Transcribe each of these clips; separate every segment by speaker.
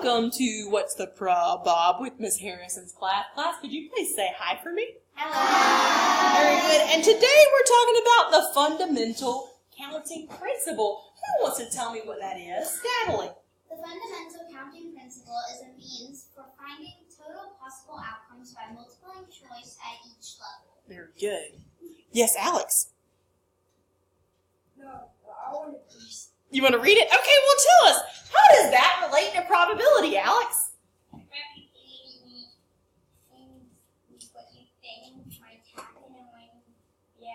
Speaker 1: welcome to What's the Bob with Miss Harrison's class. Class, could you please say hi for me?
Speaker 2: Hello.
Speaker 1: Very good. And today we're talking about the fundamental counting principle. Who wants to tell me what that is? Natalie.
Speaker 2: The fundamental counting principle is a means for finding total possible outcomes by multiplying choice at each level.
Speaker 1: Very good. Yes, Alex.
Speaker 2: No, I want to read.
Speaker 1: You want to read it? Okay, well tell us. How does that relate to probability, Alex?
Speaker 2: Replicating things what you think might happen, and when you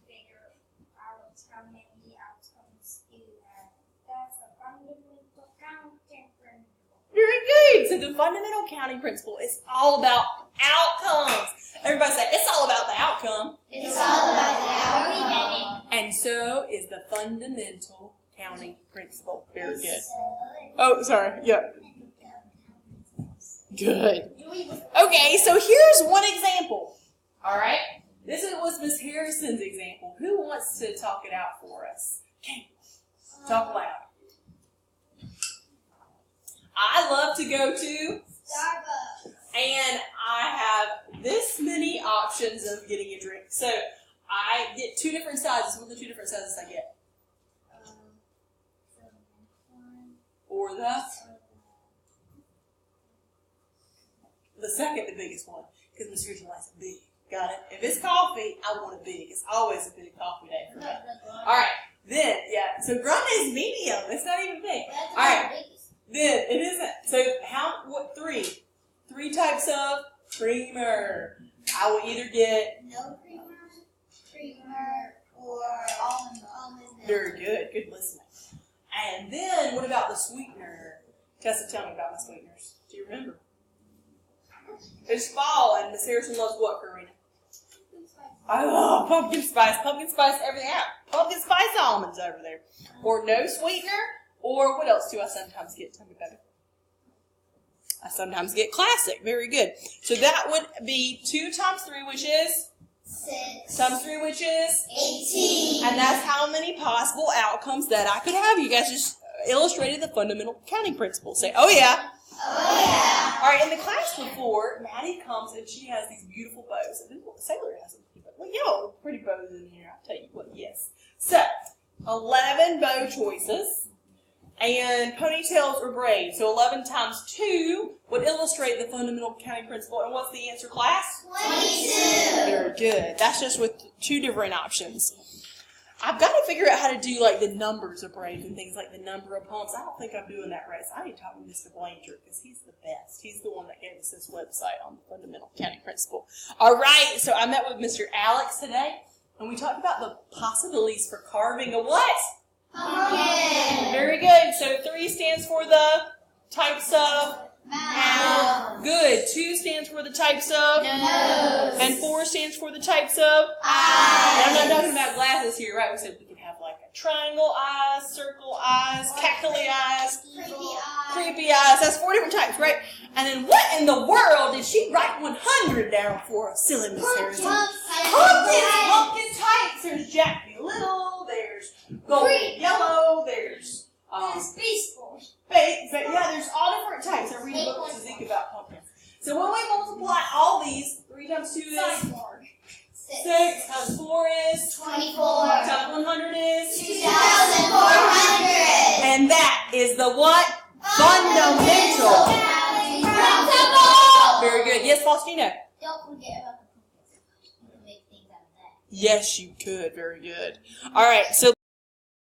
Speaker 2: figure out how many outcomes you have. That's a fundamental counting principle.
Speaker 1: Very good. So the fundamental counting principle is all about outcomes. Everybody say, it's all about the outcome.
Speaker 2: It's all about the outcome.
Speaker 1: And so is the fundamental counting principle. Very good. Oh, sorry. Yeah. Good. Okay, so here's one example. All right? This was Miss Harrison's example. Who wants to talk it out for us? Okay. Talk loud. I love to go to
Speaker 2: Starbucks.
Speaker 1: and I have this many options of getting a drink. So I get two different sizes. What are the two different sizes I get? Or the second, the biggest one, because Miss Harrison likes it big. Got it? If it's coffee, I want it big. It's always a big coffee day for me. All right. Then, so grande is medium. It's not even big. All right. Then it isn't. So what three? Three types of creamer. I will either get
Speaker 2: No creamer, or almond milk.
Speaker 1: very good. Good listening. And then what about the sweetener? Tessa, tell me about my sweeteners. Do you remember? It's fall, and Miss Harrison loves what, Karina? I love pumpkin spice. Pumpkin spice, everything out. Pumpkin spice almonds over there. Or no sweetener. Or what else do I sometimes get? Tell me about it. I sometimes get classic. Very good. So that would be 2 times 3, which is?
Speaker 2: 6.
Speaker 1: Times 3, which is?
Speaker 2: 18.
Speaker 1: And that's how many possible outcomes that I could have. You guys just illustrated the fundamental counting principle. Say, oh yeah.
Speaker 2: Oh yeah.
Speaker 1: All right, in the class before, Maddie comes and she has these beautiful bows. And Sailor has them. Well, yo, pretty bows in here. I'll tell you what, yes. So, 11 bow choices. And ponytails or braids. So 11 times 2 would illustrate the fundamental counting principle. And what's the answer, class?
Speaker 2: 22.
Speaker 1: Very good. That's just with 2 different options. I've got to figure out how to do like the numbers of braids and things like the number of pumps. I don't think I'm doing that right. So I need to talk to Mr. Blanger because he's the best. He's the one that gave us this website on the fundamental counting principle. All right. So I met with Mr. Alex today, and we talked about the possibilities for carving a what?
Speaker 2: Pumpkin.
Speaker 1: Very good. So 3 stands for the types of
Speaker 2: Mouth.
Speaker 1: Good. 2 stands for the types of
Speaker 2: Nose.
Speaker 1: and 4 stands for the types of
Speaker 2: Eyes.
Speaker 1: And I'm not talking about glasses here, right? We said we could have like a triangle eyes, circle eyes, cackly eyes,
Speaker 2: Creepy eye.
Speaker 1: creepy eyes. That's 4 different types, right? And then what in the world did she write 100 down for? Silly Miss Harrison. Pumpkin types. There's Jack B. Little. There's golden yellow. There's
Speaker 2: baseball.
Speaker 1: there's all different types. I read a book to think about pumpkins. So when we multiply all these, 3 times 2 is 6 times 4 is
Speaker 2: 24.
Speaker 1: times 100 is
Speaker 2: 2,400.
Speaker 1: and that is the what? Fundamental.
Speaker 2: Principle.
Speaker 1: Very good. Yes, Faustino?
Speaker 2: Don't forget about the pumpkins. You can make things out of that.
Speaker 1: Yes, you could. Very good. All right. So